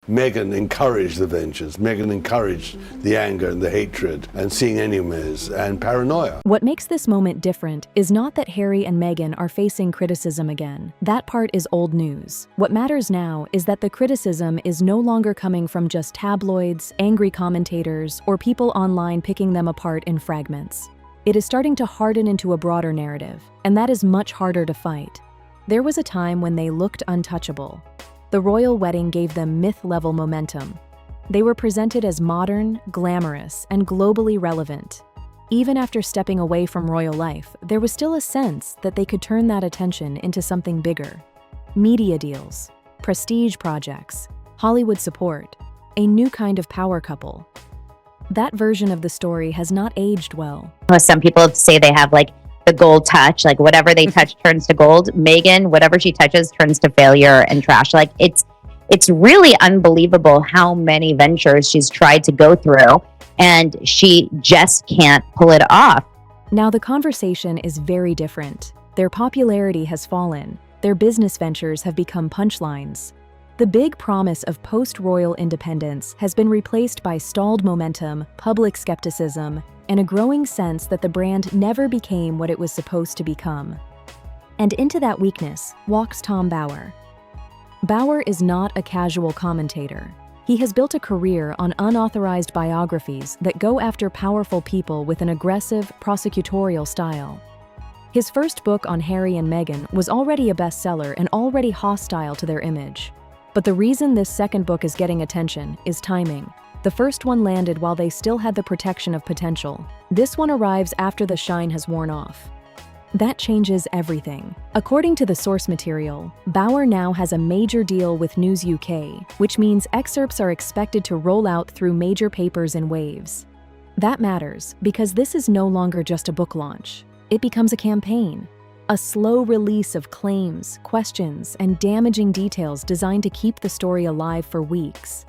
Meghan encouraged the ventures. Meghan encouraged the anger and the hatred and seeing enemies and paranoia. What makes this moment different is not that Harry and Meghan are facing criticism again. That part is old news. What matters now is that the criticism is no longer coming from just tabloids, angry commentators, or people online picking them apart in fragments. It is starting to harden into a broader narrative, and that is much harder to fight. There was a time when they looked untouchable. The royal wedding gave them myth-level momentum. They were presented as modern, glamorous, and globally relevant. Even after stepping away from royal life, there was still a sense that they could turn that attention into something bigger. Media deals, prestige projects, Hollywood support, a new kind of power couple. That version of the story has not aged well. Some people say they have like the gold touch, like whatever they touch turns to gold. Meghan, whatever she touches turns to failure and trash. Like it's really unbelievable how many ventures she's tried to go through, and she just can't pull it off. Now the conversation is very different. Their popularity has fallen. Their business ventures have become punchlines. The big promise of post-royal independence has been replaced by stalled momentum, public skepticism, and a growing sense that the brand never became what it was supposed to become. And into that weakness walks Tom Bower. Bower is not a casual commentator. He has built a career on unauthorized biographies that go after powerful people with an aggressive, prosecutorial style. His first book on Harry and Meghan was already a bestseller and already hostile to their image. But the reason this second book is getting attention is timing. The first one landed while they still had the protection of potential. This one arrives after the shine has worn off. That changes everything. According to the source material, Bower now has a major deal with News UK, which means excerpts are expected to roll out through major papers in waves. That matters because this is no longer just a book launch. It becomes a campaign. A slow release of claims, questions, and damaging details designed to keep the story alive for weeks.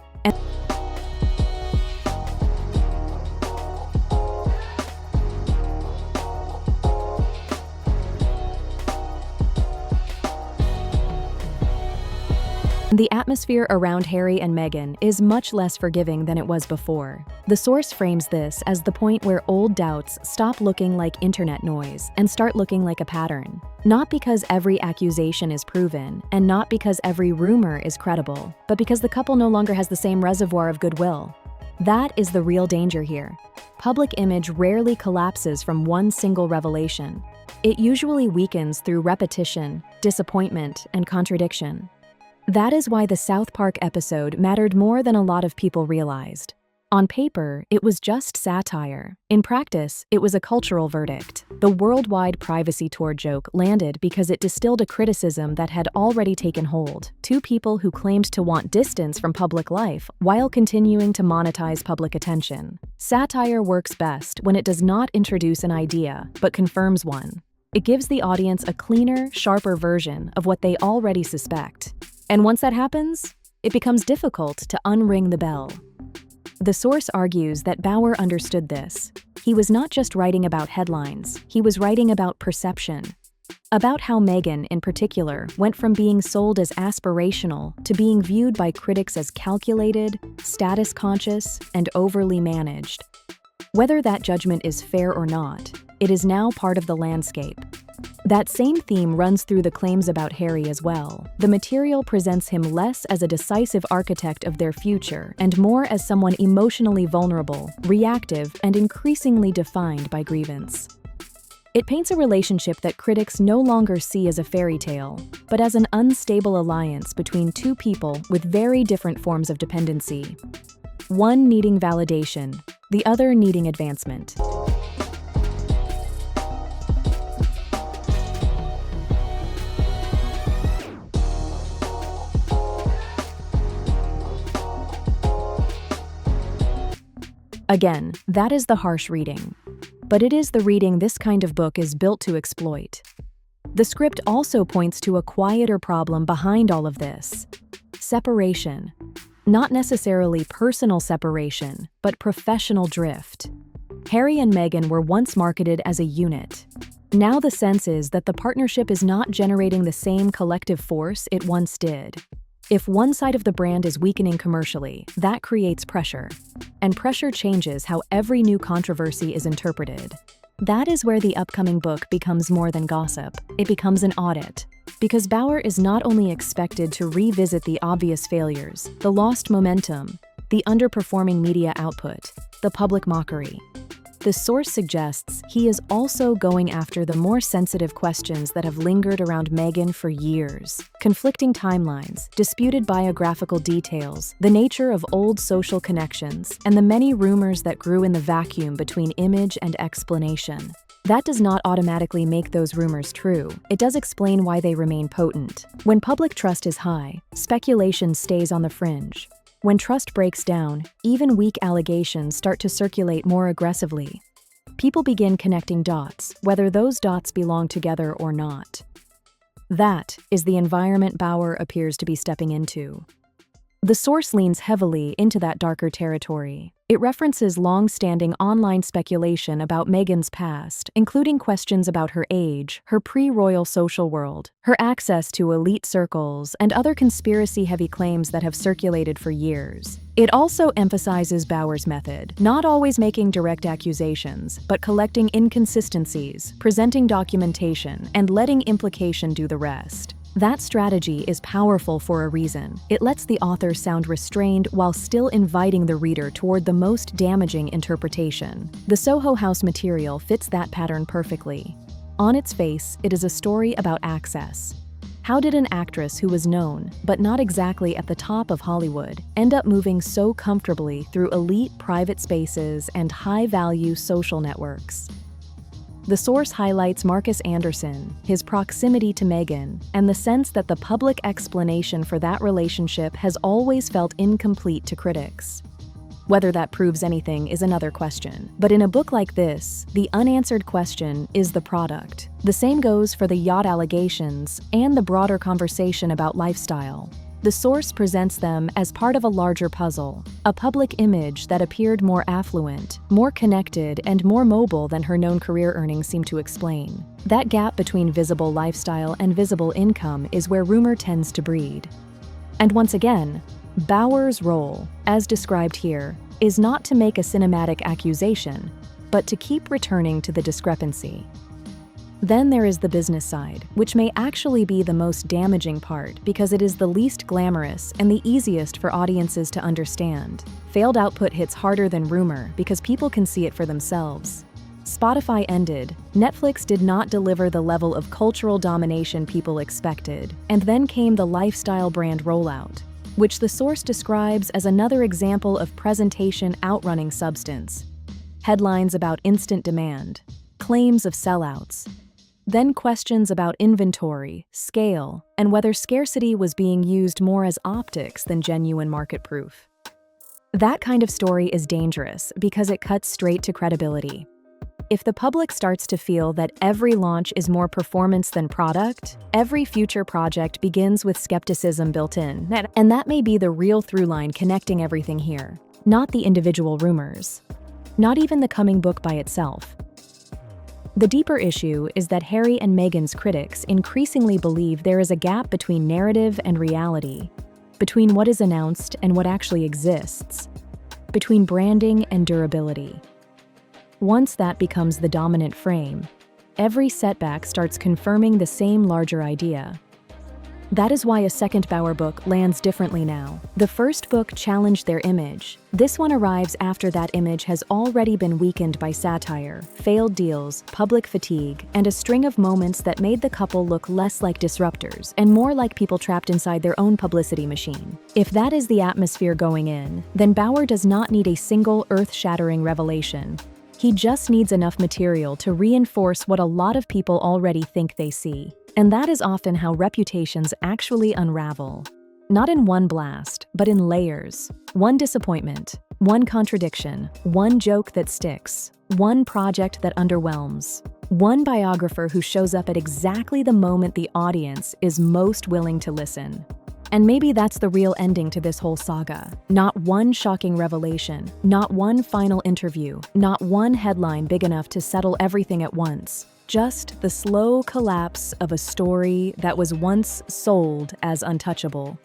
The atmosphere around Harry and Meghan is much less forgiving than it was before. The source frames this as the point where old doubts stop looking like internet noise and start looking like a pattern. Not because every accusation is proven, and not because every rumor is credible, but because the couple no longer has the same reservoir of goodwill. That is the real danger here. Public image rarely collapses from one single revelation. It usually weakens through repetition, disappointment, and contradiction. That is why the South Park episode mattered more than a lot of people realized. On paper, it was just satire. In practice, it was a cultural verdict. The worldwide privacy tour joke landed because it distilled a criticism that had already taken hold. Two people who claimed to want distance from public life while continuing to monetize public attention. Satire works best when it does not introduce an idea, but confirms one. It gives the audience a cleaner, sharper version of what they already suspect. And once that happens, it becomes difficult to unring the bell. The source argues that Bower understood this. He was not just writing about headlines, he was writing about perception. About how Meghan, in particular, went from being sold as aspirational to being viewed by critics as calculated, status-conscious, and overly managed. Whether that judgment is fair or not, it is now part of the landscape. That same theme runs through the claims about Harry as well. The material presents him less as a decisive architect of their future and more as someone emotionally vulnerable, reactive, and increasingly defined by grievance. It paints a relationship that critics no longer see as a fairy tale, but as an unstable alliance between two people with very different forms of dependency. One needing validation, the other needing advancement. Again, that is the harsh reading. But it is the reading this kind of book is built to exploit. The script also points to a quieter problem behind all of this. Separation. Not necessarily personal separation, but professional drift. Harry and Meghan were once marketed as a unit. Now the sense is that the partnership is not generating the same collective force it once did. If one side of the brand is weakening commercially, that creates pressure. And pressure changes how every new controversy is interpreted. That is where the upcoming book becomes more than gossip. It becomes an audit. Because Bauer is not only expected to revisit the obvious failures, the lost momentum, the underperforming media output, the public mockery. The source suggests he is also going after the more sensitive questions that have lingered around Meghan for years. Conflicting timelines, disputed biographical details, the nature of old social connections, and the many rumors that grew in the vacuum between image and explanation. That does not automatically make those rumors true. It does explain why they remain potent. When public trust is high, speculation stays on the fringe. When trust breaks down, even weak allegations start to circulate more aggressively. People begin connecting dots, whether those dots belong together or not. That is the environment Bauer appears to be stepping into. The source leans heavily into that darker territory. It references long-standing online speculation about Meghan's past, including questions about her age, her pre-royal social world, her access to elite circles, and other conspiracy-heavy claims that have circulated for years. It also emphasizes Bauer's method, not always making direct accusations, but collecting inconsistencies, presenting documentation, and letting implication do the rest. That strategy is powerful for a reason. It lets the author sound restrained while still inviting the reader toward the most damaging interpretation. The Soho House material fits that pattern perfectly. On its face, it is a story about access. How did an actress who was known, but not exactly at the top of Hollywood, end up moving so comfortably through elite private spaces and high-value social networks? The source highlights Marcus Anderson, his proximity to Meghan, and the sense that the public explanation for that relationship has always felt incomplete to critics. Whether that proves anything is another question. But in a book like this, the unanswered question is the product. The same goes for the yacht allegations and the broader conversation about lifestyle. The source presents them as part of a larger puzzle, a public image that appeared more affluent, more connected, and more mobile than her known career earnings seem to explain. That gap between visible lifestyle and visible income is where rumor tends to breed. And once again, Bauer's role, as described here, is not to make a cinematic accusation, but to keep returning to the discrepancy. Then there is the business side, which may actually be the most damaging part because it is the least glamorous and the easiest for audiences to understand. Failed output hits harder than rumor because people can see it for themselves. Spotify ended, Netflix did not deliver the level of cultural domination people expected, and then came the lifestyle brand rollout, which the source describes as another example of presentation outrunning substance. Headlines about instant demand, claims of sellouts, then questions about inventory, scale, and whether scarcity was being used more as optics than genuine market proof. That kind of story is dangerous because it cuts straight to credibility. If the public starts to feel that every launch is more performance than product, every future project begins with skepticism built in. And that may be the real through line connecting everything here, not the individual rumors, not even the coming book by itself. The deeper issue is that Harry and Meghan's critics increasingly believe there is a gap between narrative and reality, between what is announced and what actually exists, between branding and durability. Once that becomes the dominant frame, every setback starts confirming the same larger idea. That is why a second Bauer book lands differently now. The first book challenged their image. This one arrives after that image has already been weakened by satire, failed deals, public fatigue, and a string of moments that made the couple look less like disruptors and more like people trapped inside their own publicity machine. If that is the atmosphere going in, then Bauer does not need a single earth-shattering revelation. He just needs enough material to reinforce what a lot of people already think they see. And that is often how reputations actually unravel. Not in one blast, but in layers. One disappointment, one contradiction, one joke that sticks, one project that underwhelms, one biographer who shows up at exactly the moment the audience is most willing to listen. And maybe that's the real ending to this whole saga. Not one shocking revelation, not one final interview, not one headline big enough to settle everything at once. Just the slow collapse of a story that was once sold as untouchable.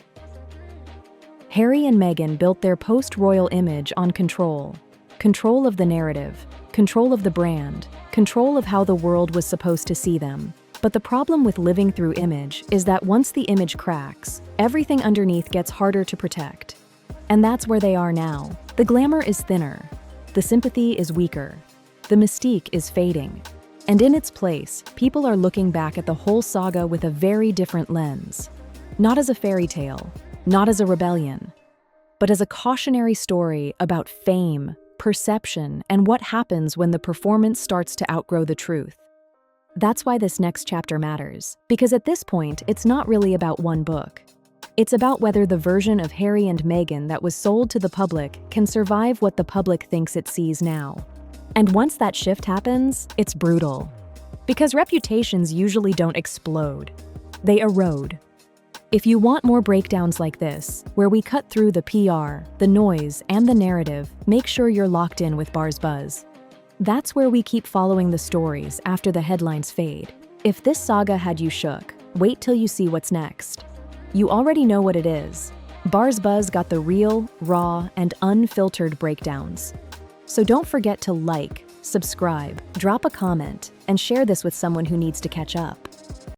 Harry and Meghan built their post-royal image on control. Control of the narrative, control of the brand, control of how the world was supposed to see them. But the problem with living through image is that once the image cracks, everything underneath gets harder to protect. And that's where they are now. The glamour is thinner. The sympathy is weaker. The mystique is fading. And in its place, people are looking back at the whole saga with a very different lens. Not as a fairy tale, not as a rebellion, but as a cautionary story about fame, perception, and what happens when the performance starts to outgrow the truth. That's why this next chapter matters, because at this point, it's not really about one book. It's about whether the version of Harry and Meghan that was sold to the public can survive what the public thinks it sees now. And once that shift happens, it's brutal. Because reputations usually don't explode, they erode. If you want more breakdowns like this, where we cut through the PR, the noise, and the narrative, make sure you're locked in with BarzBuzz. That's where we keep following the stories after the headlines fade. If this saga had you shook, wait till you see what's next. You already know what it is. BarzBuzz got the real, raw, and unfiltered breakdowns. So don't forget to like, subscribe, drop a comment, and share this with someone who needs to catch up.